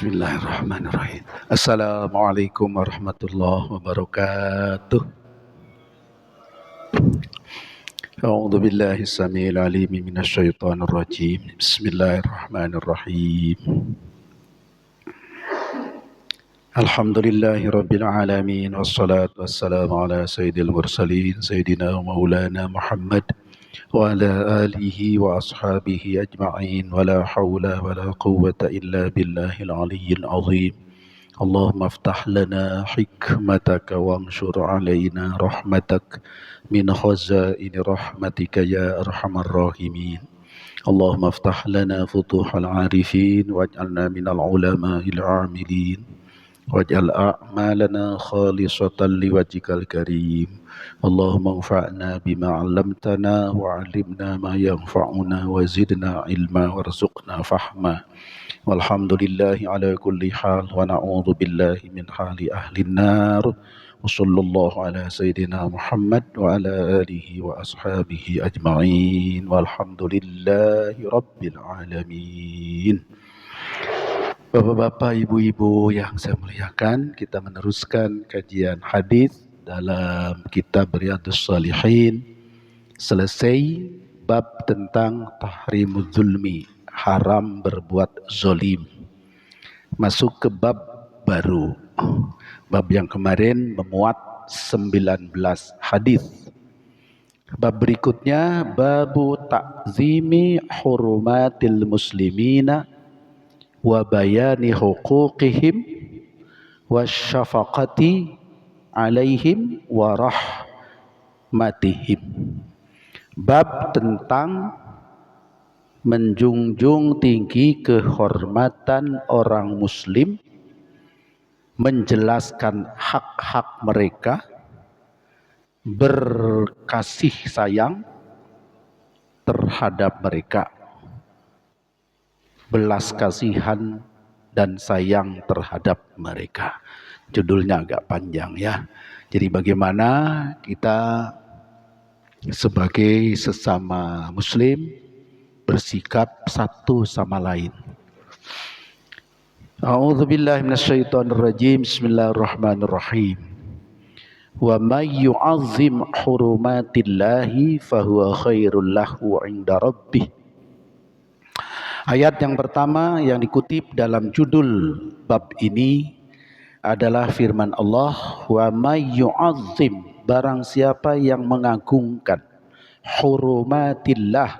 Bismillahirrahmanirrahim. Assalamualaikum warahmatullahi wabarakatuh. A'udzu billahi samiil alim minasyaitonir rajim. Bismillahirrahmanirrahim. Alhamdulillahi rabbil alamin wassalatu wassalamu ala sayyidil mursalin sayyidina wa maulana Muhammad wa ala alihi wa ashabihi ajma'in wa la hawla wa la quwwata illa billahil aliyyil azim. Allahumma aftah lana hikmataka wanshur alaina rahmatak min khazaini rahmatika ya arhamar rahimin. Allahumma aftah lana futuhal arifin waj'alna minal ulama'il amilin waj'al a'malana khalisatan liwajhikal karim. Allahumma anfa'na bima 'allamtana wa 'allimna ma yanfa'una wa zidna ilma warzuqna fahma. Walhamdulillahi ala kulli hal wa na'udzu billahi min hali ahlin nar. Wa sallallahu ala sayyidina Muhammad wa ala alihi wa ashabihi ajma'in. Walhamdulillahi rabbil alamin. Bapak-bapak, ibu-ibu yang saya muliakan, kita meneruskan kajian hadis dalam kitab Riyadhus Shalihin. Selesai bab tentang tahrimuz zulmi, haram berbuat zolim. Masuk ke bab baru. Bab yang kemarin memuat 19 hadis. Bab berikutnya babu ta'zimi hurumatil muslimina wa bayani huquqihim wa syafaqati alaihim wa rahmatihim. Bab tentang menjunjung tinggi kehormatan orang muslim, menjelaskan hak-hak mereka, berkasih sayang terhadap mereka, belas kasihan dan sayang terhadap mereka. Judulnya agak panjang ya. Jadi bagaimana kita sebagai sesama muslim bersikap satu sama lain. A'udzu billahi minasyaitonir rajim. Bismillahirrahmanirrahim. Wa may yu'azzim hurumatillahi fahuwa khairul lahu 'inda rabbih. Ayat yang pertama yang dikutip dalam judul bab ini adalah firman Allah, wa may yu'azzim, barang siapa yang mengagungkan hurumatillah,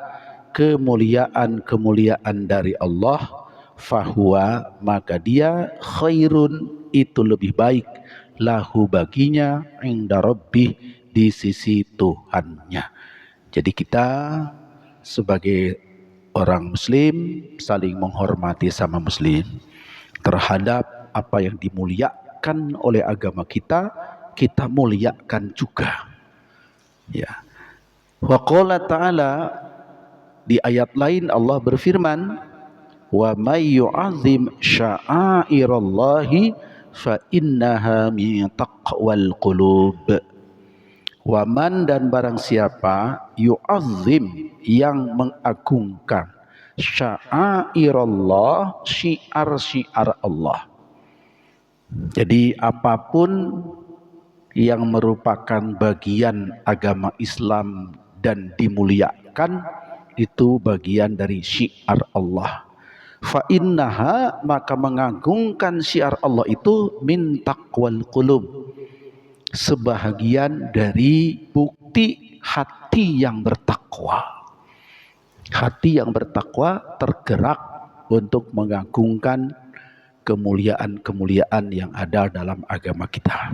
kemuliaan-kemuliaan dari Allah, fahuwa, maka dia khairun, itu lebih baik, lahu baginya, inda rabbih, di sisi Tuhannya. Jadi kita sebagai orang muslim saling menghormati sama muslim. Terhadap apa yang dimuliakan oleh agama kita, kita muliakan juga. Ya. Wa qala ta'ala, di ayat lain Allah berfirman, wa may yu'azzim sya'airallahi fa innaha min taqwal qulub. Wa man, dan barang siapa, yu'azzim, yang mengagungkan, sya'airallah, syiar-syiar Allah. Jadi apapun yang merupakan bagian agama Islam dan dimuliakan, itu bagian dari syiar Allah. Fa innaha, maka mengagungkan syiar Allah itu min taqwal qulub, sebahagian dari bukti hati yang bertakwa. Hati yang bertakwa tergerak untuk mengagungkan kemuliaan-kemuliaan yang ada dalam agama kita.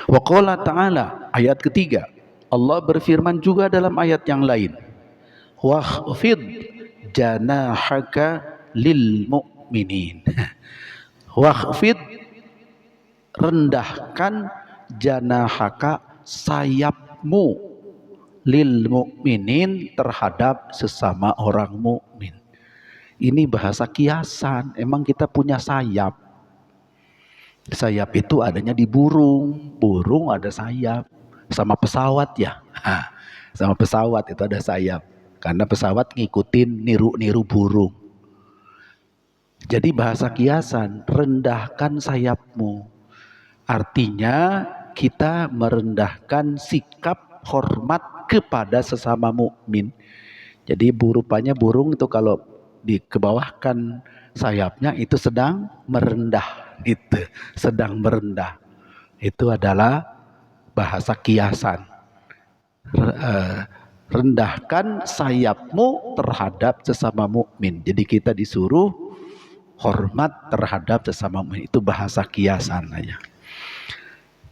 Wa qala ta'ala, ayat ketiga, Allah berfirman juga dalam ayat yang lain, wakhfid janahaka lil mu'minin. Wakhfid, rendahkan, janahaka, sayapmu, lil mu'minin, terhadap sesama orang mukmin. Ini bahasa kiasan. Emang kita punya sayap. Sayap itu adanya di burung. Burung ada sayap. Sama pesawat ya. Sama pesawat itu ada sayap. Karena pesawat ngikutin niru-niru burung. Jadi bahasa kiasan, rendahkan sayapmu. Artinya kita merendahkan sikap hormat kepada sesama mukmin. Jadi rupanya burung itu kalau dikebawahkan sayapnya itu sedang merendah, itu sedang merendah. Itu adalah bahasa kiasan. Rendahkan sayapmu terhadap sesama mukmin. Jadi kita disuruh hormat terhadap sesama mukmin. Itu bahasa kiasan aja.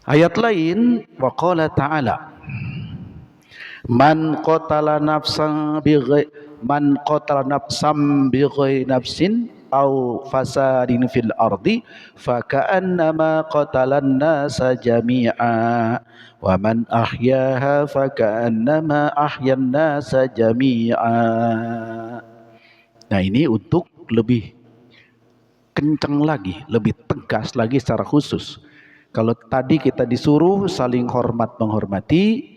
Ayat lain, wa qala ta'ala, man qatala nafsan bighairi nafsin au fasadin fil ardi faka'annama qatalan nasa jami'a wa man ahyaha faka'annama ahyan nasa jami'a. Nah, ini untuk lebih kencang lagi, lebih tegas lagi secara khusus. Kalau tadi kita disuruh saling hormat menghormati,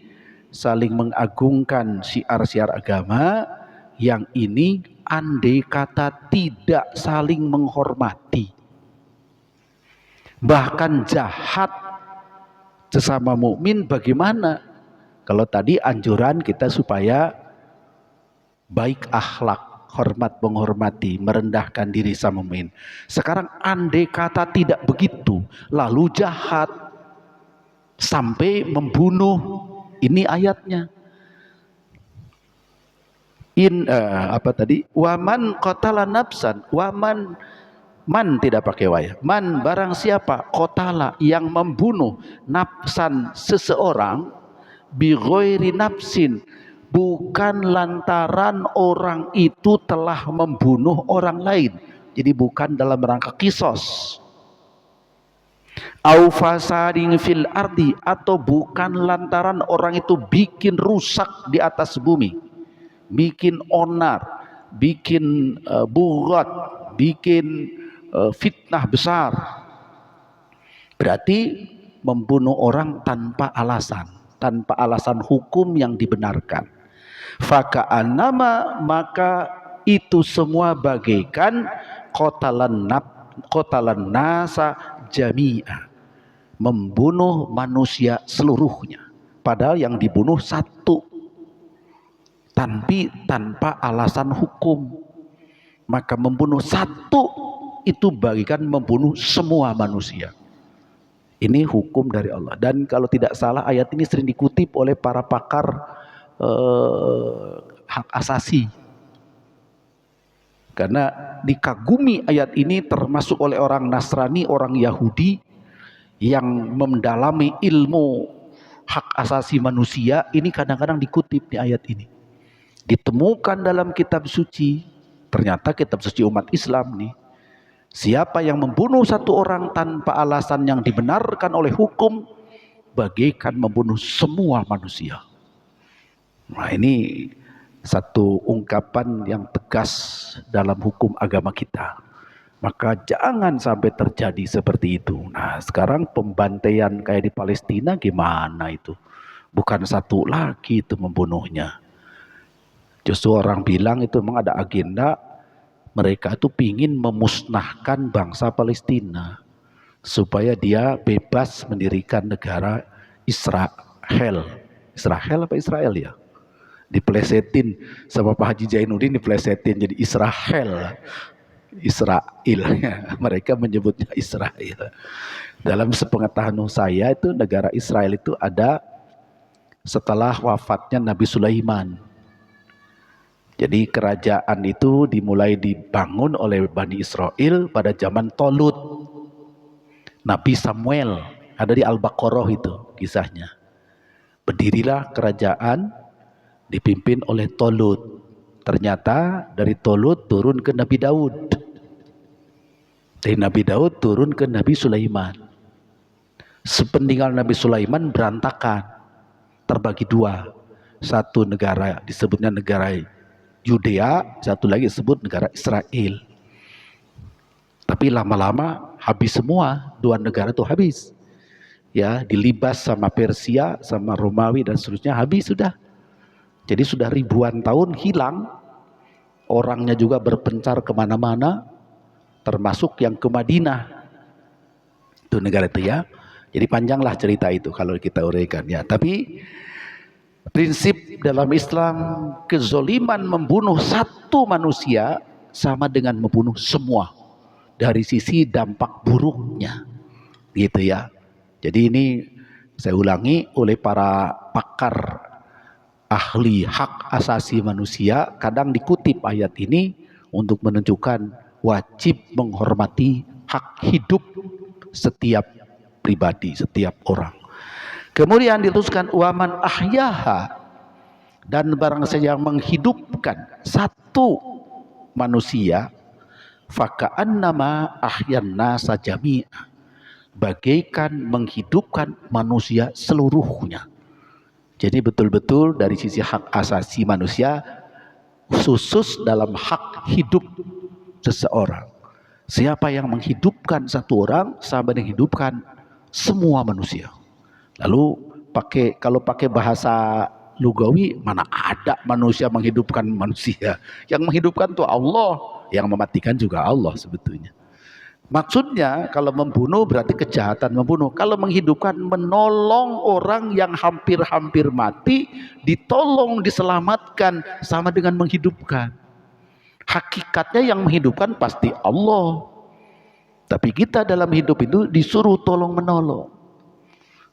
saling mengagungkan syiar-syiar agama, yang ini andai kata tidak saling menghormati, bahkan jahat sesama mukmin, bagaimana? Kalau tadi anjuran kita supaya baik akhlak, hormat menghormati, merendahkan diri sama mukmin. Sekarang andai kata tidak begitu, lalu jahat sampai membunuh, ini ayatnya. Waman qatala nafsan, waman, man tidak pakai wa ya. Man barang siapa qatala yang membunuh nafsan seseorang bi ghairi nafsin, bukan lantaran orang itu telah membunuh orang lain. Jadi bukan dalam rangka kisos. Au fasadin fil ardi, atau bukan lantaran orang itu bikin rusak di atas bumi, bikin onar, bikin bughat, bikin fitnah besar. Berarti membunuh orang tanpa alasan hukum yang dibenarkan. Faka'annama, maka itu semua bagaikan qatalan nasa jami'a, membunuh manusia seluruhnya. Padahal yang dibunuh satu, tanpa alasan hukum. Maka membunuh satu itu bagikan membunuh semua manusia. Ini hukum dari Allah. Dan kalau tidak salah ayat ini sering dikutip oleh para pakar hak asasi, karena dikagumi ayat ini termasuk oleh orang Nasrani, orang Yahudi yang mendalami ilmu hak asasi manusia. Ini kadang-kadang dikutip di ayat ini, ditemukan dalam kitab suci. Ternyata kitab suci umat Islam nih, siapa yang membunuh satu orang tanpa alasan yang dibenarkan oleh hukum, bagaikan membunuh semua manusia. Nah, ini satu ungkapan yang tegas dalam hukum agama kita. Maka jangan sampai terjadi seperti itu. Nah, sekarang pembantaian kayak di Palestina gimana itu? Bukan satu lagi itu membunuhnya. Justru orang bilang itu memang ada agenda, mereka itu pingin memusnahkan bangsa Palestina supaya dia bebas mendirikan negara Israel. Israel apa Israel ya? Diplesetin sama Pak Haji Zainuddin, diplesetin jadi Israel. Mereka menyebutnya Israel. Dalam sepengetahuan saya itu negara Israel itu ada setelah wafatnya Nabi Sulaiman. Jadi kerajaan itu dimulai dibangun oleh Bani Israel pada zaman Tolut. Nabi Samuel, ada di Al-Baqarah itu kisahnya. Berdirilah kerajaan dipimpin oleh Tolut. Ternyata dari Tolut turun ke Nabi Daud. Dari Nabi Daud turun ke Nabi Sulaiman. Sepeninggal Nabi Sulaiman berantakan, terbagi dua. Satu negara disebutnya negara Yudea, satu lagi disebut negara Israel. Tapi lama-lama habis semua, dua negara itu habis. Ya, dilibas sama Persia, sama Romawi dan seterusnya, habis sudah. Jadi sudah ribuan tahun hilang, orangnya juga berpencar kemana-mana. termasuk yang ke Madinah. Itu negara itu ya. Jadi panjanglah cerita itu kalau kita uraikan ya. Tapi prinsip dalam Islam, kezoliman membunuh satu manusia sama dengan membunuh semua dari sisi dampak buruknya, gitu ya. Jadi ini saya ulangi, oleh para pakar ahli hak asasi manusia kadang dikutip ayat ini untuk menunjukkan wajib menghormati hak hidup setiap pribadi, setiap orang. Kemudian diteruskan waman ahyaha, dan barang siapa yang menghidupkan satu manusia faka'annama ahyan nasa jami'a, bagaikan menghidupkan manusia seluruhnya. Jadi betul-betul dari sisi hak asasi manusia, khusus dalam hak hidup seseorang. Siapa yang menghidupkan satu orang sama dengan menghidupkan semua manusia. Lalu kalau pakai bahasa lugawi, mana ada manusia menghidupkan manusia? Yang menghidupkan itu Allah, yang mematikan juga Allah sebetulnya. Maksudnya kalau membunuh berarti kejahatan membunuh. Kalau menghidupkan, menolong orang yang hampir-hampir mati, ditolong, diselamatkan, sama dengan menghidupkan. Hakikatnya yang menghidupkan pasti Allah. Tapi kita dalam hidup itu disuruh tolong menolong.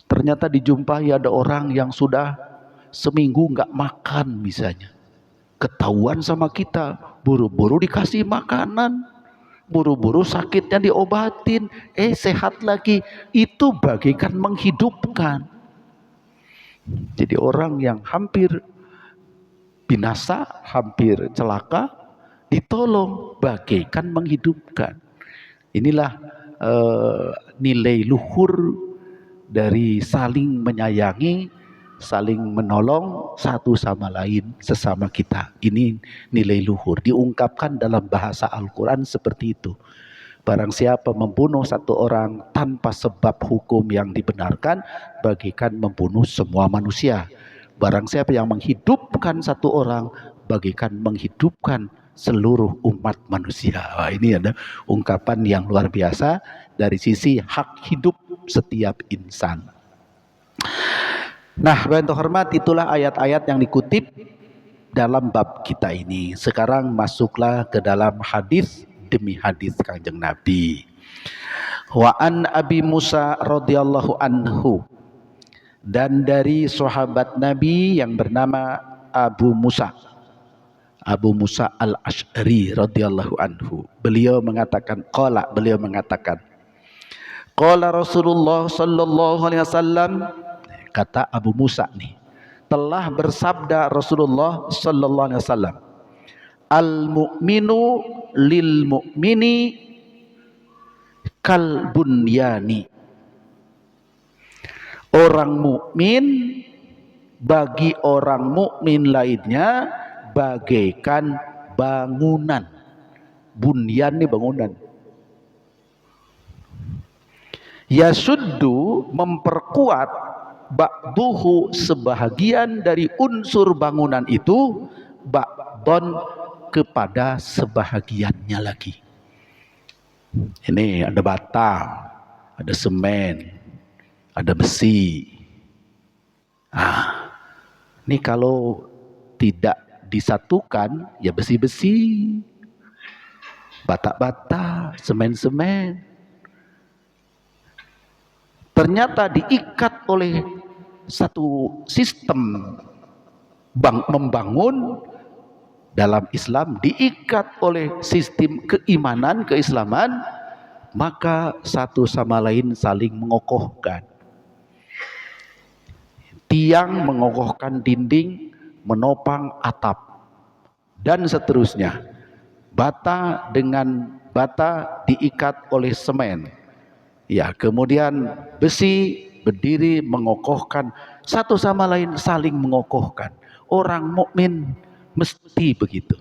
Ternyata dijumpai ada orang yang sudah seminggu nggak makan misalnya. Ketahuan sama kita, buru-buru dikasih makanan, buru-buru sakitnya diobatin, sehat lagi. Itu bagaikan menghidupkan. Jadi orang yang hampir binasa, hampir celaka, ditolong bagaikan menghidupkan. Inilah nilai luhur dari saling menyayangi, saling menolong satu sama lain, sesama kita. Ini nilai luhur diungkapkan dalam bahasa Al-Quran seperti itu. Barang siapa membunuh satu orang tanpa sebab hukum yang dibenarkan, bagaikan membunuh semua manusia. Barang siapa yang menghidupkan satu orang, bagaikan menghidupkan seluruh umat manusia. Wah, ini ada ungkapan yang luar biasa dari sisi hak hidup setiap insan. Nah, bapak hormat, itulah ayat-ayat yang dikutip dalam bab kita ini. Sekarang masuklah ke dalam hadis demi hadis Kanjeng Nabi. Wa an Abi Musa radhiyallahu anhu, dan dari sahabat Nabi yang bernama Abu Musa al-Ash'ari radhiyallahu anhu. Beliau mengatakan qala Rasulullah sallallahu alaihi wasallam, kata Abu Musa nih, telah bersabda Rasulullah sallallahu alaihi wasallam, al-mu'minu lil mu'mini kal bunyani. Orang mukmin bagi orang mukmin lainnya bagaikan bangunan. Bunyan ini bangunan. Yasuddu, memperkuat, ba'duhu, sebahagian dari unsur bangunan itu, ba'don, kepada sebahagiannya lagi. Ini ada bata, ada semen, ada besi. Ini kalau tidak disatukan, ya besi-besi, bata-bata, semen-semen. Ternyata diikat oleh satu sistem membangun dalam Islam, diikat oleh sistem keimanan, keislaman, maka satu sama lain saling mengokohkan. Tiang mengokohkan dinding, menopang atap, dan seterusnya. Bata dengan bata diikat oleh semen. Ya, kemudian besi berdiri mengokohkan, satu sama lain saling mengokohkan. Orang mukmin mesti begitu.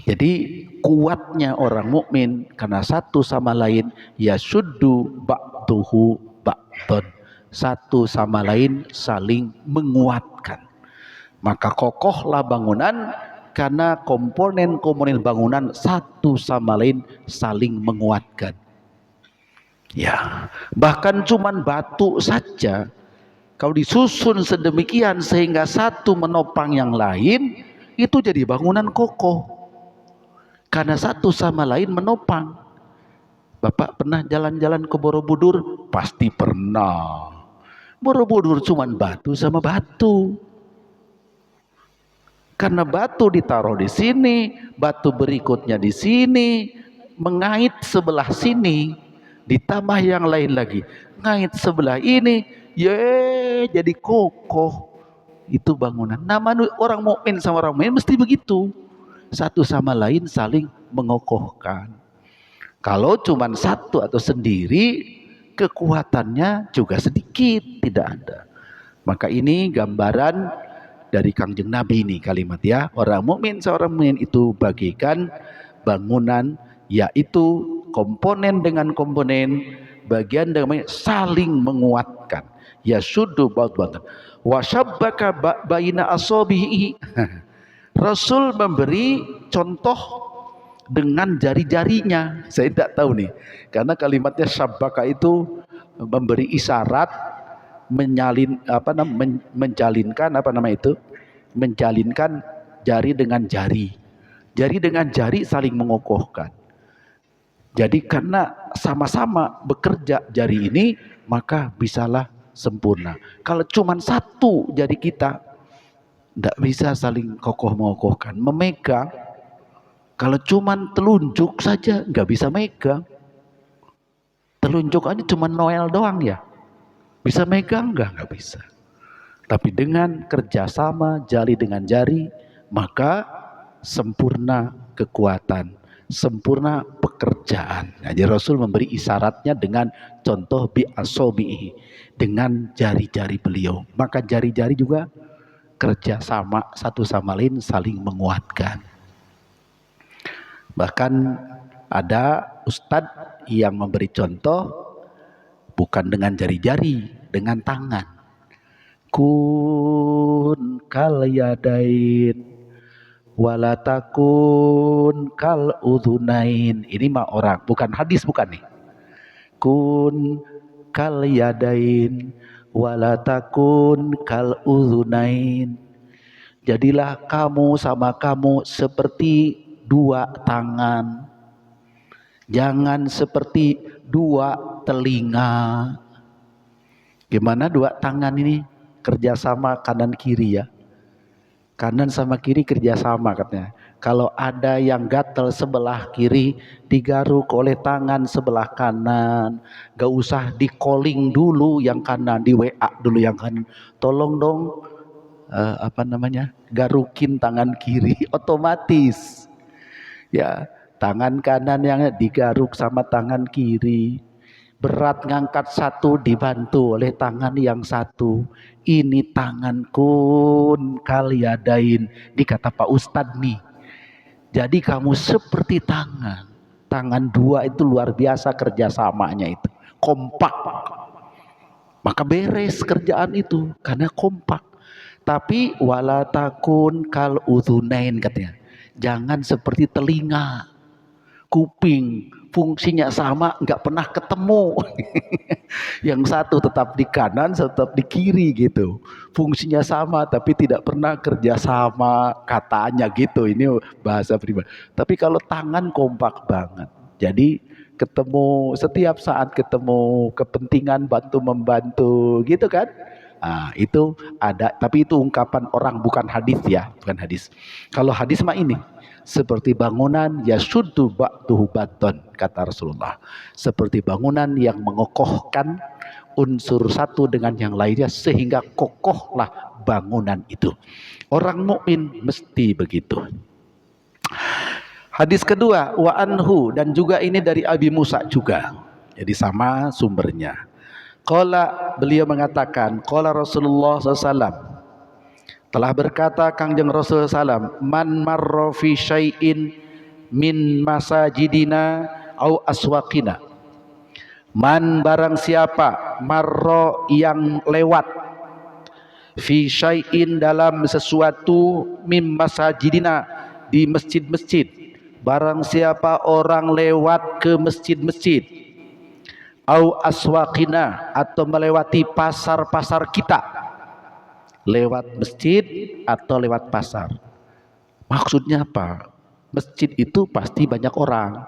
Jadi kuatnya orang mukmin karena satu sama lain yasuddu ba'duhu ba'don, satu sama lain saling menguatkan. Maka kokohlah bangunan Karena komponen-komponen bangunan satu sama lain saling menguatkan. Ya, bahkan cuman batu saja kalau disusun sedemikian sehingga satu menopang yang lain, itu jadi bangunan kokoh. Karena satu sama lain menopang. Bapak pernah jalan-jalan ke Borobudur? Pasti pernah. Borobudur cuman batu sama batu. Karena batu ditaruh di sini, batu berikutnya di sini, mengait sebelah sini, ditambah yang lain lagi, ngait sebelah ini, jadi kokoh itu bangunan. Nama orang mukmin sama orang mukmin mesti begitu, satu sama lain saling mengokohkan. Kalau cuma satu atau sendiri, kekuatannya juga sedikit, tidak ada. Maka ini gambaran dari Kangjeng Nabi ini kalimat ya. Orang mukmin seorang mukmin itu bagikan bangunan, yaitu komponen dengan komponen, bagian dengan saling menguatkan. Ya syuddu ba'd-ba'dan. Wa syabbaka baina asabihi. Rasul memberi contoh dengan jari-jarinya. Saya tidak tahu nih, karena kalimatnya syabbaka itu memberi isyarat, menjalinkan jari dengan jari. Jari dengan jari saling mengokohkan. Jadi karena sama-sama bekerja jari ini, maka bisalah sempurna. Kalau cuma satu jari kita, tidak bisa saling kokoh mengokohkan. Memegang, kalau cuma telunjuk saja nggak bisa megang. Telunjuk aja cuma Noel doang ya. Bisa megang nggak bisa. Tapi dengan kerjasama jari dengan jari, maka sempurna kekuatan, sempurna pekerjaan. Jadi Rasul memberi isyaratnya dengan contoh bi asobihi, dengan jari-jari beliau. Maka jari-jari juga kerjasama satu sama lain saling menguatkan. Bahkan ada ustadz yang memberi contoh bukan dengan jari-jari, dengan tangan. Kun kal yadain walatakun kal udhunain. Ini mah orang, bukan hadis, bukan nih. Kun kal yadain walatakun kal udhunain. Jadilah kamu sama kamu seperti dua tangan, jangan seperti dua telinga. Gimana dua tangan ini kerjasama kanan kiri ya, kanan sama kiri kerjasama katanya. Kalau ada yang gatel sebelah kiri, digaruk oleh tangan sebelah kanan. Gak usah di calling dulu yang kanan, di WA dulu yang kanan. Tolong dong garukin tangan kiri, otomatis ya. Tangan kanan yang digaruk sama tangan kiri. Berat ngangkat satu dibantu oleh tangan yang satu. Ini tanganku kaliadain, dikata Pak Ustadz nih. Jadi kamu seperti tangan. Tangan dua itu luar biasa kerjasamanya itu. Kompak. Maka beres kerjaan itu karena kompak. Tapi wala takun kal udhunain katanya. Jangan seperti telinga, kuping, fungsinya sama, nggak pernah ketemu. Yang satu tetap di kanan, tetap di kiri gitu. Fungsinya sama, tapi tidak pernah kerja sama, katanya gitu. Ini bahasa pribadi. Tapi kalau tangan kompak banget. Jadi ketemu setiap saat, ketemu kepentingan bantu membantu gitu kan. Nah, itu ada, tapi itu ungkapan orang, bukan hadis ya, bukan hadis. Kalau hadis mah ini seperti bangunan yasuddu ba'duhu ba'dan, kata Rasulullah. Seperti bangunan yang mengokohkan unsur satu dengan yang lainnya sehingga kokohlah bangunan itu. Orang mukmin mesti begitu. Hadis kedua, wa anhu, dan juga ini dari Abi Musa juga. Jadi sama sumbernya. Qala, beliau mengatakan, qala Rasulullah SAW, telah berkata Kangjeng Rasul SAW, man marra fi syai'in min masajidina au aswaqina. Man, barang siapa, marra yang lewat, fi syai'in dalam sesuatu, min masajidina, di masjid-masjid. Barang siapa orang lewat ke masjid-masjid, au aswaqina, atau melewati pasar-pasar kita, lewat masjid atau lewat pasar. Maksudnya apa? Masjid itu pasti banyak orang.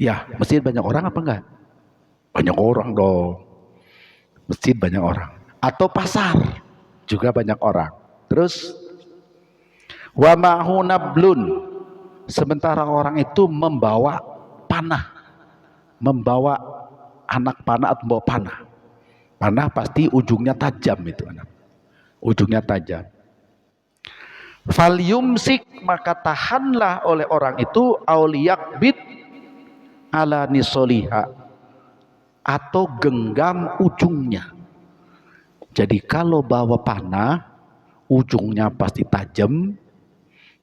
Ya, masjid banyak orang apa enggak? Banyak orang dong. Masjid banyak orang. Atau pasar juga banyak orang. Terus wa ma'hu nablun, sementara orang itu membawa panah, membawa anak panah atau membawa panah. Panah pasti ujungnya tajam itu anak. Ujungnya tajam. Fal yumsik, maka tahanlah oleh orang itu, auliyak bid ala nisoliha, atau genggam ujungnya. Jadi kalau bawa panah, ujungnya pasti tajam,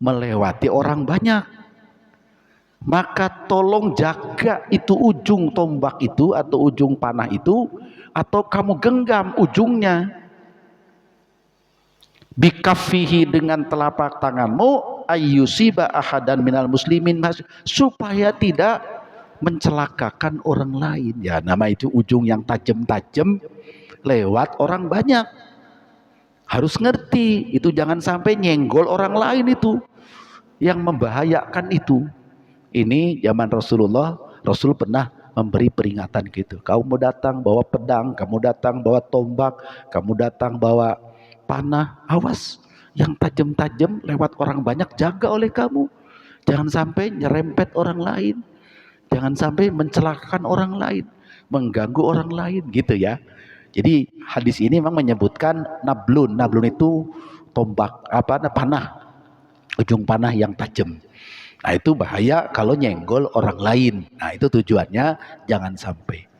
melewati orang banyak. Maka tolong jaga itu ujung tombak itu atau ujung panah itu, atau kamu genggam ujungnya. Bikafihi, dengan telapak tanganmu, ayyusiba ahadan minal muslimin, supaya tidak mencelakakan orang lain. Ya, nama itu ujung yang tajam-tajam lewat orang banyak. Harus ngerti itu, jangan sampai nyenggol orang lain, itu yang membahayakan itu. Ini zaman Rasulullah, Rasul pernah memberi peringatan gitu. Kamu datang bawa pedang, kamu datang bawa tombak, kamu datang bawa panah, awas yang tajam-tajam lewat orang banyak, jaga oleh kamu. Jangan sampai nyerempet orang lain, jangan sampai mencelakakan orang lain, mengganggu orang lain gitu ya. Jadi hadis ini memang menyebutkan nablun. Nablun itu tombak, panah, ujung panah yang tajam. Nah itu bahaya kalau nyenggol orang lain. Nah itu tujuannya jangan sampai.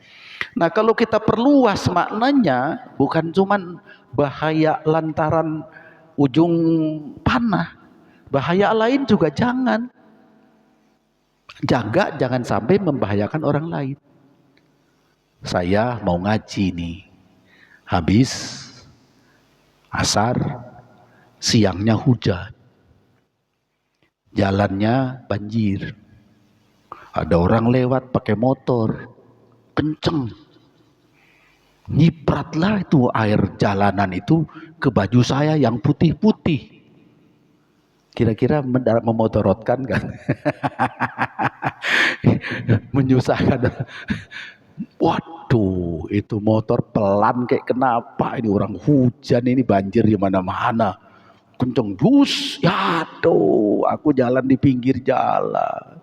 Nah kalau kita perluas maknanya, bukan cuman bahaya lantaran ujung panah, bahaya lain juga jangan. Jaga jangan sampai membahayakan orang lain. Saya mau ngaji nih, habis asar, siangnya hujan, jalannya banjir, ada orang lewat pakai motor kenceng, nyipratlah itu air jalanan itu ke baju saya yang putih-putih. Kira-kira memodorotkan kan? Menyusahkan. Waduh, itu motor pelan kayak kenapa ini, orang hujan ini, banjir di mana-mana, kenceng dus, ya tuh aku jalan di pinggir jalan.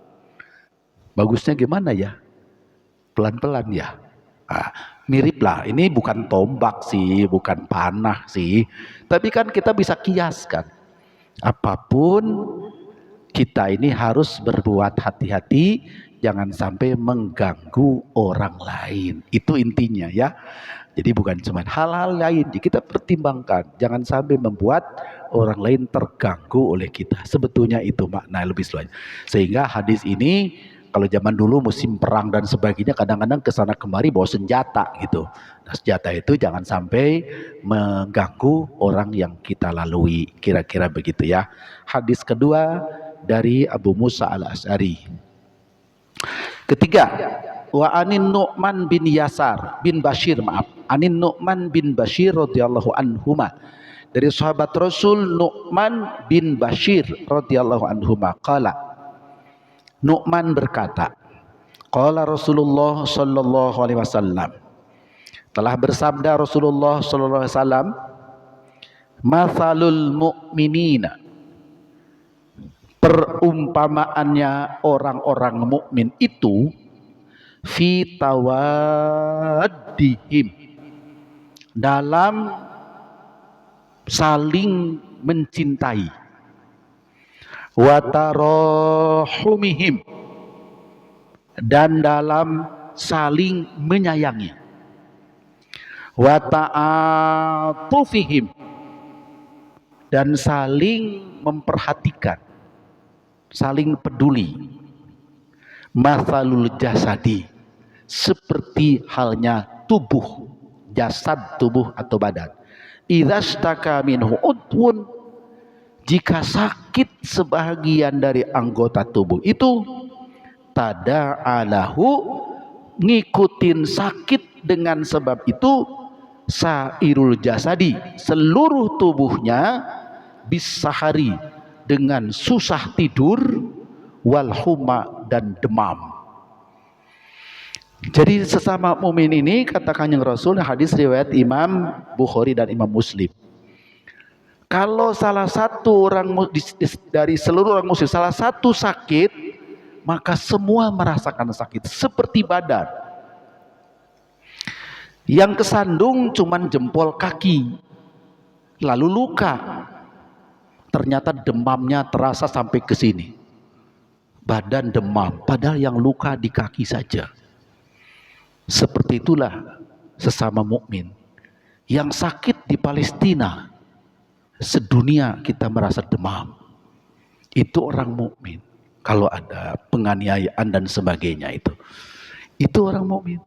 Bagusnya gimana ya? Pelan-pelan ya. Nah, mirip lah, ini bukan tombak sih, bukan panah sih, tapi kan kita bisa kiaskan. Apapun kita ini harus berbuat hati-hati, jangan sampai mengganggu orang lain. Itu intinya ya. Jadi bukan cuma hal-hal lain, kita pertimbangkan, jangan sampai membuat orang lain terganggu oleh kita. Sebetulnya itu makna lebih luas. Sehingga hadis ini, kalau zaman dulu musim perang dan sebagainya, kadang-kadang kesana kemari bawa senjata gitu. Nah, senjata itu jangan sampai mengganggu orang yang kita lalui. Kira-kira begitu ya. Hadis kedua dari Abu Musa al-Asy'ari. Ketiga, wa anin Nu'man bin Bashir, anin Nu'man bin Bashir radhiyallahu anhuma, dari sahabat Rasul Nu'man bin Bashir radhiyallahu anhuma, qala, Nu'man berkata, qala Rasulullah sallallahu alaihi wasallam, telah bersabda Rasulullah sallallahu alaihi wasallam, mathalul mu'minina, perumpamaannya orang-orang mukmin itu, fi tawaddihim, dalam saling mencintai, wa tarahumihim, dan dalam saling menyayangi, wa ta'atufihim, dan saling memperhatikan, saling peduli. Mathalul jasadi, seperti halnya tubuh, jasad tubuh atau badan. Idza staka minhu udwun, jika sakit sebahagian dari anggota tubuh itu, tada'alahu, ngikutin sakit dengan sebab itu, sairul jasadi, seluruh tubuhnya, bisahari, dengan susah tidur, wal huma, dan demam. Jadi sesama mukmin ini, kata Kanjeng Rasul, hadis riwayat Imam Bukhari dan Imam Muslim, kalau salah satu orang dari seluruh orang muslim, salah satu sakit, maka semua merasakan sakit seperti badan. Yang kesandung cuman jempol kaki, lalu luka, ternyata demamnya terasa sampai ke sini, badan demam, padahal yang luka di kaki saja. Seperti itulah sesama mukmin. Yang sakit di Palestina, sedunia kita merasa demam. Itu orang mukmin. Kalau ada penganiayaan dan sebagainya, itu orang mukmin.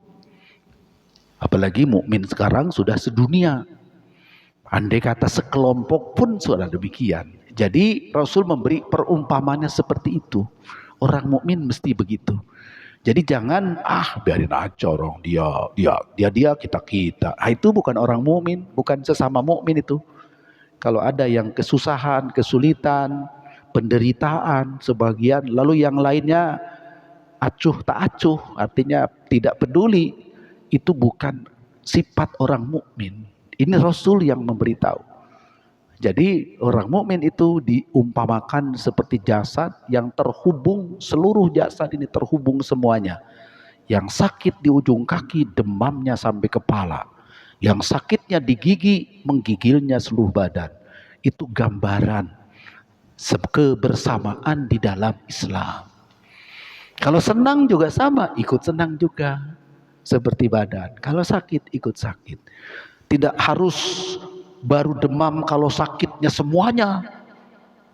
Apalagi mukmin sekarang sudah sedunia. Andai kata sekelompok pun sudah demikian. Jadi Rasul memberi perumpamannya seperti itu. Orang mukmin mesti begitu. Jadi jangan biarin aja orang dia kita. Itu bukan orang mukmin, bukan sesama mukmin itu. Kalau ada yang kesusahan, kesulitan, penderitaan sebagian, lalu yang lainnya acuh tak acuh, artinya tidak peduli, itu bukan sifat orang mukmin. Ini Rasul yang memberitahu. Jadi orang mukmin itu diumpamakan seperti jasad yang terhubung, seluruh jasad ini terhubung semuanya. Yang sakit di ujung kaki, demamnya sampai kepala. Yang sakitnya di gigi, menggigilnya seluruh badan. Itu gambaran kebersamaan di dalam Islam. Kalau senang juga sama, ikut senang juga. Seperti badan. Kalau sakit, ikut sakit. Tidak harus baru demam kalau sakitnya semuanya.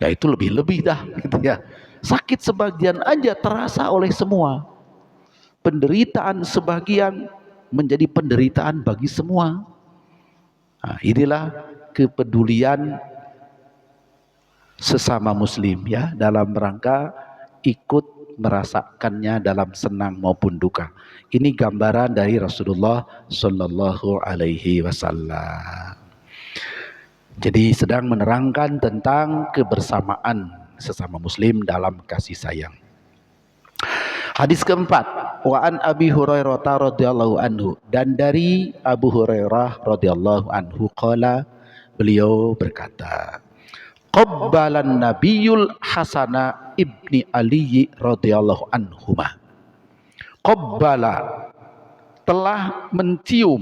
Ya itu lebih-lebih dah gitu ya. Sakit sebagian aja terasa oleh semua. Penderitaan sebagian menjadi penderitaan bagi semua. Nah, inilah kepedulian sesama muslim ya, dalam rangka ikut merasakannya dalam senang maupun duka. Ini gambaran dari Rasulullah Shallallahu Alaihi Wasallam. Jadi sedang menerangkan tentang kebersamaan sesama muslim dalam kasih sayang. Hadis keempat, wa an Abi Hurairah radhiyallahu anhu, dan dari Abu Hurairah radhiyallahu anhu qala, beliau berkata, qabbalan nabiyul Hasana ibni Ali radhiyallahu anhuma. Qabbala, telah mencium,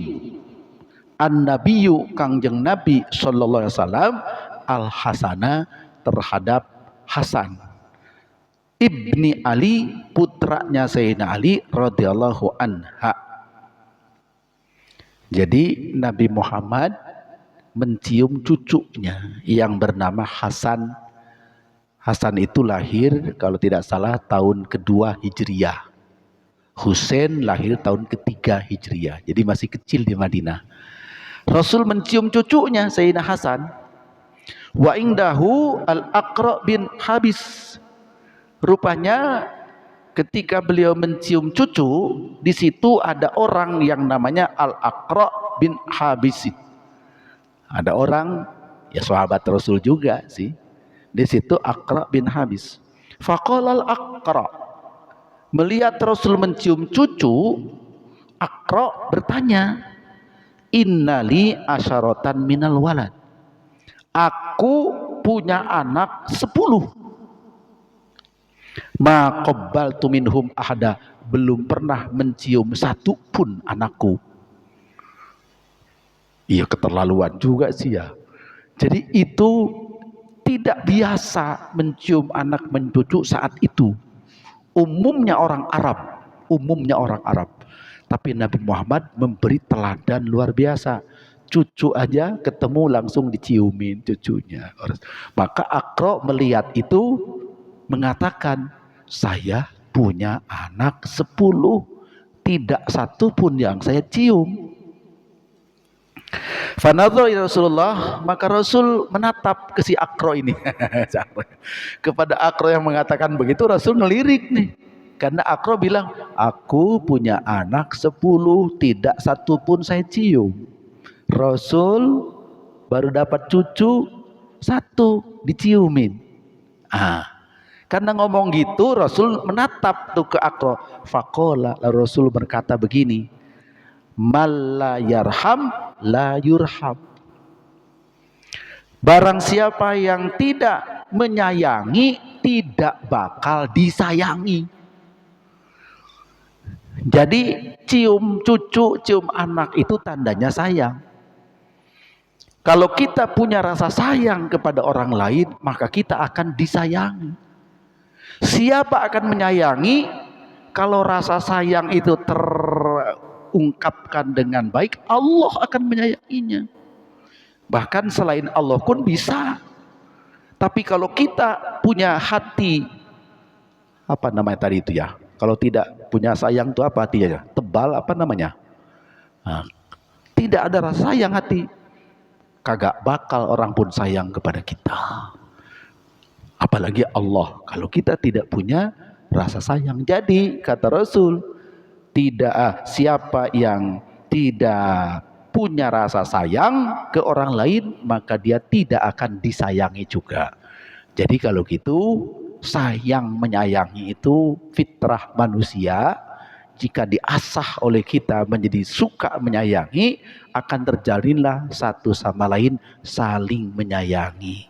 an-nabiyyu kangjeng Nabi sallallahu alaihi wasallam, al-Hasana, terhadap Hasan ibni Ali, putranya Sayyidina Ali radhiyallahu anha. Jadi Nabi Muhammad mencium cucunya yang bernama Hasan. Hasan itu lahir kalau tidak salah tahun kedua Hijriyah. Husain lahir tahun ketiga Hijriyah. Jadi masih kecil di Madinah. Rasul mencium cucunya Sayyidina Hasan. Wa indahu al-Aqra bin Habis. Rupanya ketika beliau mencium cucu, di situ ada orang yang namanya Al-Aqra bin Habis. Ada orang, ya sahabat Rasul juga sih. Di situ Aqra bin Habis. Faqala al-Aqra, melihat Rasul mencium cucu, Aqra bertanya, innali asyaratan minal walad. Aku punya anak 10. Ma qabbaltu minhum ahada, belum pernah mencium satu pun anakku. Iya, keterlaluan juga sih ya. Jadi itu tidak biasa mencium anak mencucu saat itu. Umumnya orang Arab. Tapi Nabi Muhammad memberi teladan luar biasa. Cucu aja ketemu langsung diciumin cucunya. Maka Aqra melihat itu mengatakan, saya punya anak 10, tidak satu pun yang saya cium. Fanadhara ila Rasulullah, maka Rasul menatap ke si Akro ini. Kepada Akro yang mengatakan begitu, Rasul ngelirik nih. Karena Akro bilang, aku punya anak 10, tidak satu pun saya cium. Rasul baru dapat cucu 1, diciumin. Karena ngomong gitu, Rasul menatap tuh ke Akro. Faqala, lalu Rasul berkata begini, mal la yarham la yurham. Barang siapa yang tidak menyayangi, tidak bakal disayangi. Jadi cium cucu, cium anak itu tandanya sayang. Kalau kita punya rasa sayang kepada orang lain, maka kita akan disayangi. Siapa akan menyayangi? Kalau rasa sayang itu terungkapkan dengan baik, Allah akan menyayanginya. Bahkan selain Allah pun bisa. Tapi kalau kita punya hati, apa namanya tadi itu ya? Kalau tidak punya sayang itu apa artinya? Tebal apa namanya? Tidak ada rasa sayang hati. Kagak bakal orang pun sayang kepada kita. Apalagi Allah. Kalau kita tidak punya rasa sayang. Jadi kata Rasul, siapa yang tidak punya rasa sayang ke orang lain, maka dia tidak akan disayangi juga. Jadi kalau gitu, sayang menyayangi itu fitrah manusia. Jika diasah oleh kita menjadi suka menyayangi, akan terjalinlah satu sama lain saling menyayangi.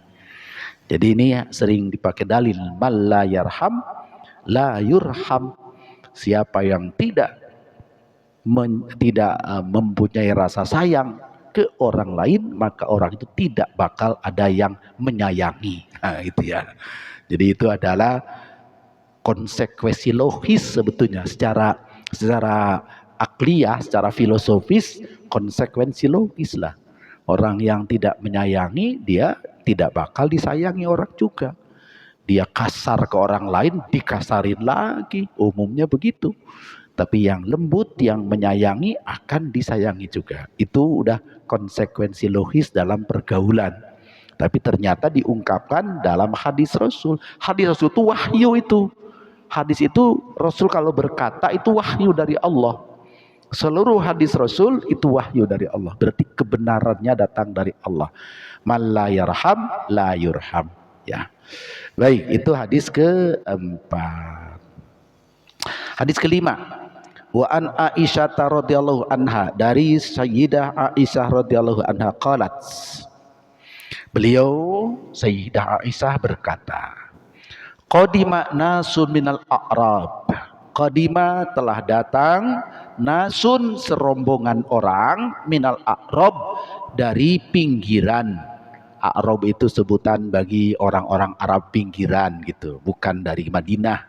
Jadi ini sering dipakai dalil, mal la yarham la yurham. Siapa yang tidak mempunyai rasa sayang ke orang lain, maka orang itu tidak bakal ada yang menyayangi. Itu ya. Jadi itu adalah konsekuensi logis sebetulnya secara akliyah, secara filosofis, konsekuensi logis lah. Orang yang tidak menyayangi, dia tidak bakal disayangi orang juga. Dia kasar ke orang lain, dikasarin lagi. Umumnya begitu. Tapi yang lembut, yang menyayangi akan disayangi juga. Itu udah konsekuensi logis dalam pergaulan. Tapi ternyata diungkapkan dalam hadis Rasul. Hadis Rasul itu wahyu itu. Hadis itu Rasul kalau berkata itu wahyu dari Allah. Seluruh hadis Rasul itu wahyu dari Allah. Berarti kebenarannya datang dari Allah. Man la yarham la yurham. Ya. Baik, itu hadis keempat. Hadis kelima. Wa an Aisyah radhiyallahu anha, dari Sayyidah Aisyah radhiyallahu anha qalat. Beliau Sayyidah Aisyah berkata, qadima nasun minal a'rab. Qadima telah datang, nasun serombongan orang, minal a'rab dari pinggiran. A'rab itu sebutan bagi orang-orang Arab pinggiran gitu, bukan dari Madinah,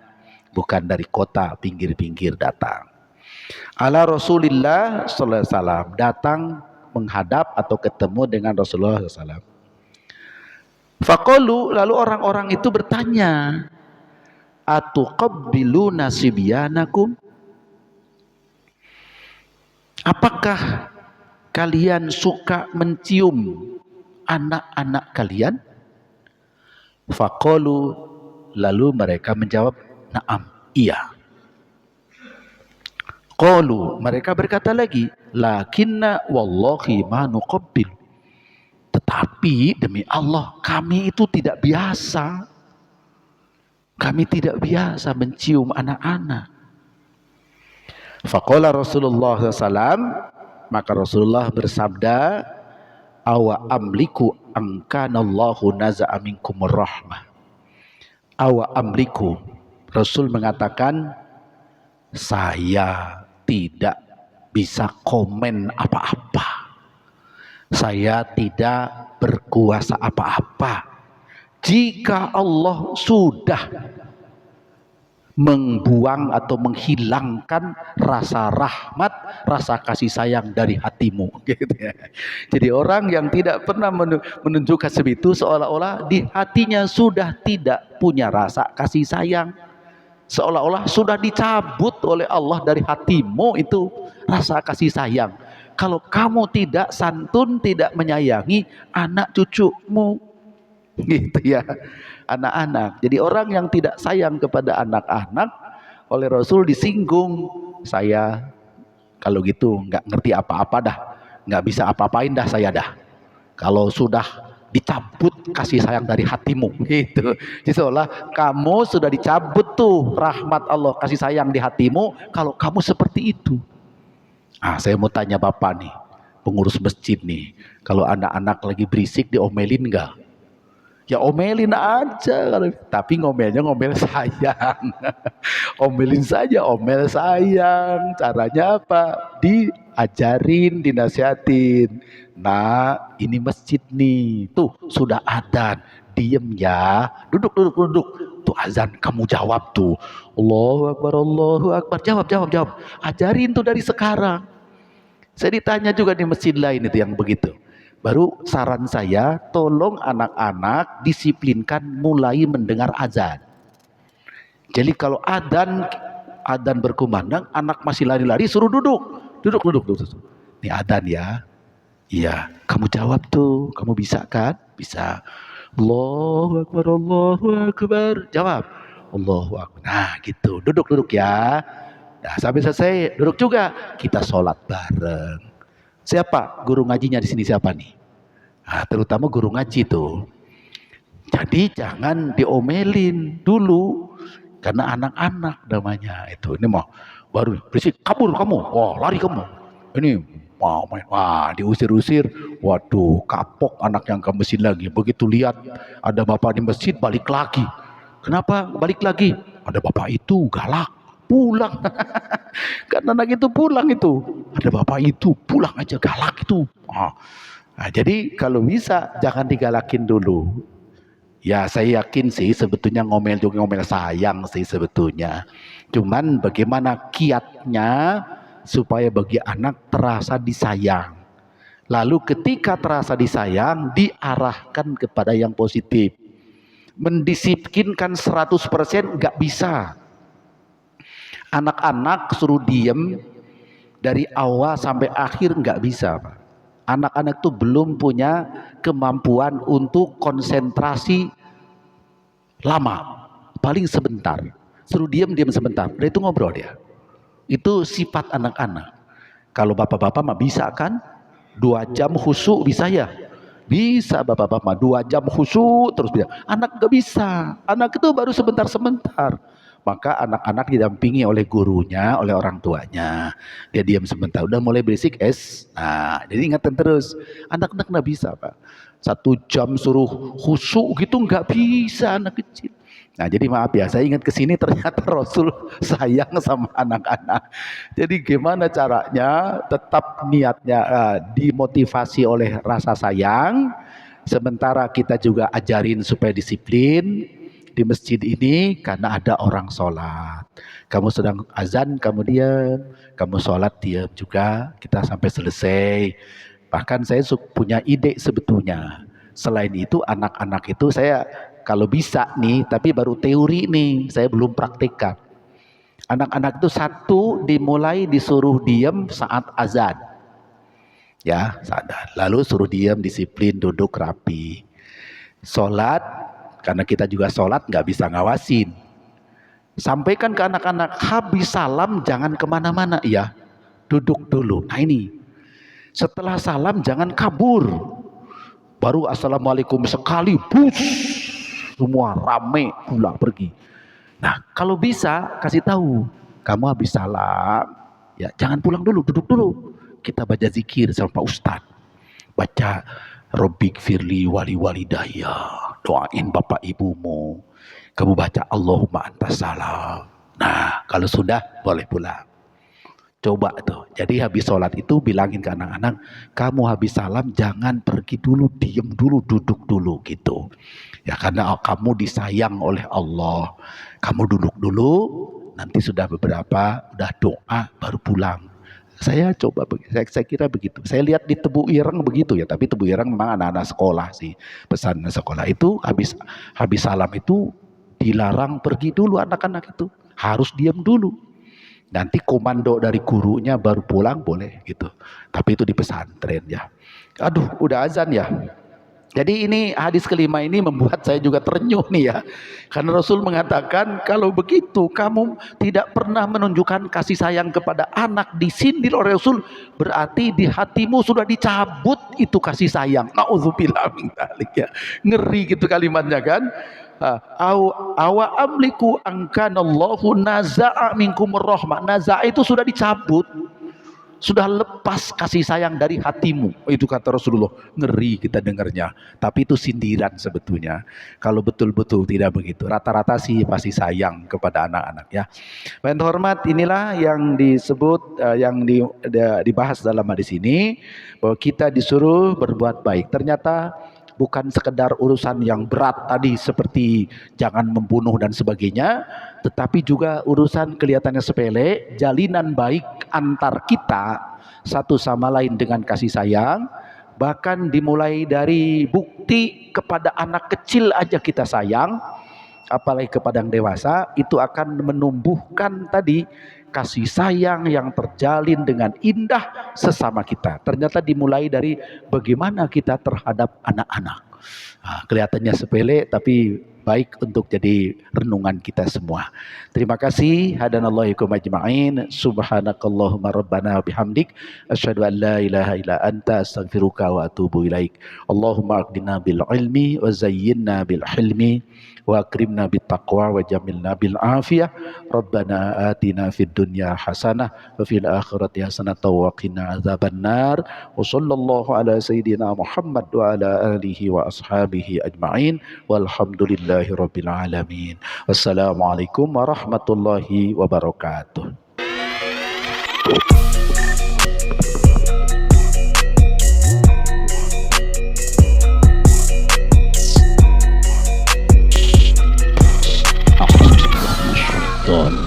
bukan dari kota, pinggir-pinggir datang. Ala Rasulillah sallallahu alaihi wasallam, datang menghadap atau ketemu dengan Rasulullah sallallahu alaihi wasallam. Faqalu, lalu orang-orang itu bertanya, atuqabbiluna sibyanakum? Apakah kalian suka mencium anak-anak kalian? Faqalu, lalu mereka menjawab, na'am, iya. Qalu, mereka berkata lagi, lakinna wallahi ma nuqabbil. Tetapi demi Allah, kami itu tidak biasa. Kami tidak biasa mencium anak-anak. Faqala Rasulullah SAW, maka Rasulullah bersabda, awa amliku angkanallahu naza'a minkumur rahmah. Awa amliku, Rasul mengatakan, saya tidak bisa komen apa-apa. Saya tidak berkuasa apa-apa. Jika Allah sudah membuang atau menghilangkan rasa rahmat, rasa kasih sayang dari hatimu, gitu ya. Jadi orang yang tidak pernah menunjukkan segitu, seolah-olah di hatinya sudah tidak punya rasa kasih sayang, seolah-olah sudah dicabut oleh Allah dari hatimu itu rasa kasih sayang. kalau kamu tidak santun, tidak menyayangi anak cucumu. Gitu ya, anak-anak. Jadi orang yang tidak sayang kepada anak-anak oleh Rasul disinggung. Saya kalau gitu nggak ngerti apa-apa dah, nggak bisa apa-apain dah saya dah. Kalau sudah dicabut kasih sayang dari hatimu, gitu. Jadi seolah kamu sudah dicabut tuh rahmat Allah, kasih sayang di hatimu kalau kamu seperti itu. Saya mau tanya Bapak nih, pengurus masjid nih, kalau anak-anak lagi berisik diomelin nggak? Ya omelin aja, tapi ngomelnya ngomel sayang. Omelin saja, omel sayang. Caranya apa? Diajarin, dinasihatin. Nah, ini masjid nih. Tuh, sudah adzan. Diem ya. Duduk, duduk, duduk. Tuh azan, kamu jawab tuh. Allahu Akbar, Allahu Akbar. Jawab, jawab, jawab. Ajarin tuh dari sekarang. Saya ditanya juga di masjid lain itu yang begitu. Baru saran saya, tolong anak-anak disiplinkan mulai mendengar azan. Jadi kalau adzan berkumandang, anak masih lari-lari, suruh duduk. Duduk, duduk, duduk. Ini adzan ya. Iya, kamu jawab tuh. Kamu bisa kan? Bisa. Allahu Akbar, Allahu Akbar. Jawab. Allahu Akbar. Nah gitu, duduk, duduk ya. Nah sampai selesai, duduk juga. Kita sholat bareng. Siapa guru ngajinya di sini, siapa nih? Nah, terutama guru ngaji tuh. Jadi jangan diomelin dulu karena anak-anak namanya itu. Ini mah baru berisik, kabur kamu, wah lari kamu. Ini mau main, wah diusir-usir. Waduh, kapok anak yang ke masjid lagi. Begitu lihat ada bapak di masjid, balik lagi. Kenapa balik lagi? Ada bapak itu galak, pulang. Karena anak itu pulang itu. Ada bapak itu pulang aja galak itu. Nah, jadi kalau bisa jangan digalakin dulu. Ya saya yakin sih sebetulnya ngomel juga ngomel sayang sih sebetulnya. Cuman bagaimana kiatnya supaya bagi anak terasa disayang. Lalu ketika terasa disayang diarahkan kepada yang positif. Mendisiplinkan 100% nggak bisa. Anak-anak suruh diem dari awal sampai akhir nggak bisa, Pak. Anak-anak tuh belum punya kemampuan untuk konsentrasi lama, paling sebentar. Suruh diam sebentar, udah itu ngobrol dia. Itu sifat anak-anak. Kalau bapak-bapak mah bisa kan? 2 jam khusyuk bisa ya? Bisa bapak-bapak 2 jam khusyuk terus bisa. Anak nggak bisa. Anak itu baru sebentar-sebentar. Maka anak-anak didampingi oleh gurunya, oleh orang tuanya. Dia diam sebentar, udah mulai berisik Nah, jadi ingatkan terus. Anak-anak nggak bisa, Pak. 1 jam suruh khusyuk gitu nggak bisa anak kecil. Nah, jadi maaf ya, saya ingat kesini ternyata Rasul sayang sama anak-anak. Jadi gimana caranya tetap niatnya dimotivasi oleh rasa sayang, sementara kita juga ajarin supaya disiplin. Di masjid ini karena ada orang sholat. Kamu sedang azan, kamu diam. Kamu sholat, diam juga. Kita sampai selesai. Bahkan saya punya ide sebetulnya. Selain itu anak-anak itu saya kalau bisa nih, tapi baru teori nih. Saya belum praktekkan. Anak-anak itu satu dimulai disuruh diam saat azan. Ya, sadar. Lalu suruh diam, disiplin, duduk rapi. Sholat. Karena kita juga sholat nggak bisa ngawasin. Sampaikan ke anak-anak habis salam jangan kemana-mana ya. Duduk dulu. Nah ini. Setelah salam jangan kabur. Baru assalamualaikum sekali. Bus. Semua rame pulang pergi. Nah kalau bisa kasih tahu. Kamu habis salam. Ya jangan pulang dulu. Duduk dulu. Kita baca zikir sama Pak Ustadz. Baca Robbik firli wali walidayya. Doain bapak ibumu. Kamu baca Allahumma antas salam. Nah kalau sudah boleh pulang. Coba tuh. Jadi habis sholat itu bilangin ke anak-anak, kamu habis salam jangan pergi dulu, diem dulu, duduk dulu gitu. Ya karena kamu disayang oleh Allah. Kamu duduk dulu, nanti sudah beberapa, udah doa baru pulang. Saya coba, saya kira begitu. Saya lihat di Tebu Ireng begitu ya, tapi Tebu Ireng memang anak-anak sekolah sih. Pesan sekolah itu habis salam itu dilarang pergi dulu anak-anak itu. Harus diam dulu. Nanti komando dari gurunya baru pulang boleh gitu. Tapi itu di pesantren ya. Aduh, udah azan ya. Jadi ini hadis kelima ini membuat saya juga terenyuh nih ya. Karena Rasul mengatakan kalau begitu kamu tidak pernah menunjukkan kasih sayang kepada anak, disindir oleh Rasul, berarti di hatimu sudah dicabut itu kasih sayang. Nauzubillah min dzalik ya. Ngeri gitu kalimatnya kan. Awa amliku angkanallahu naza'a minkum rahmah. Naza'a itu sudah dicabut, sudah lepas kasih sayang dari hatimu. Itu kata Rasulullah. Ngeri kita dengarnya, tapi itu sindiran sebetulnya. Kalau betul-betul tidak begitu, rata-rata sih pasti sayang kepada anak-anak ya. Yang terhormat, inilah yang disebut dibahas dalam hadis ini, bahwa kita disuruh berbuat baik. Ternyata bukan sekedar urusan yang berat tadi seperti jangan membunuh dan sebagainya, tetapi juga urusan kelihatannya sepele, jalinan baik antar kita satu sama lain dengan kasih sayang. Bahkan dimulai dari bukti kepada anak kecil aja kita sayang, apalagi kepada yang dewasa, itu akan menumbuhkan tadi kasih sayang yang terjalin dengan indah sesama kita. Ternyata dimulai dari bagaimana kita terhadap anak-anak. Kelihatannya sepele tapi baik untuk jadi renungan kita semua. Terima kasih. Hadanallahu ikum ajma'in. Subhanakallahumma rabbana bihamdik. Asyhadu an la ilaha illa anta astaghfiruka wa atubu ilaik. Allahumma aqdina bil ilmi wa zayyinna bil hilmi wa akrimna bit taqwa wa jamilna bil afiyah. Rabbana atina fid dunya hasanah wa fil akhirati hasanah wa qina adzabannar. Wa sallallahu ala sayyidina Muhammad wa ala alihi wa ashabihi ajma'in. Walhamdulillahi rabbil alamin. Wassalamualaikum warahmatullahi wabarakatuh. Done.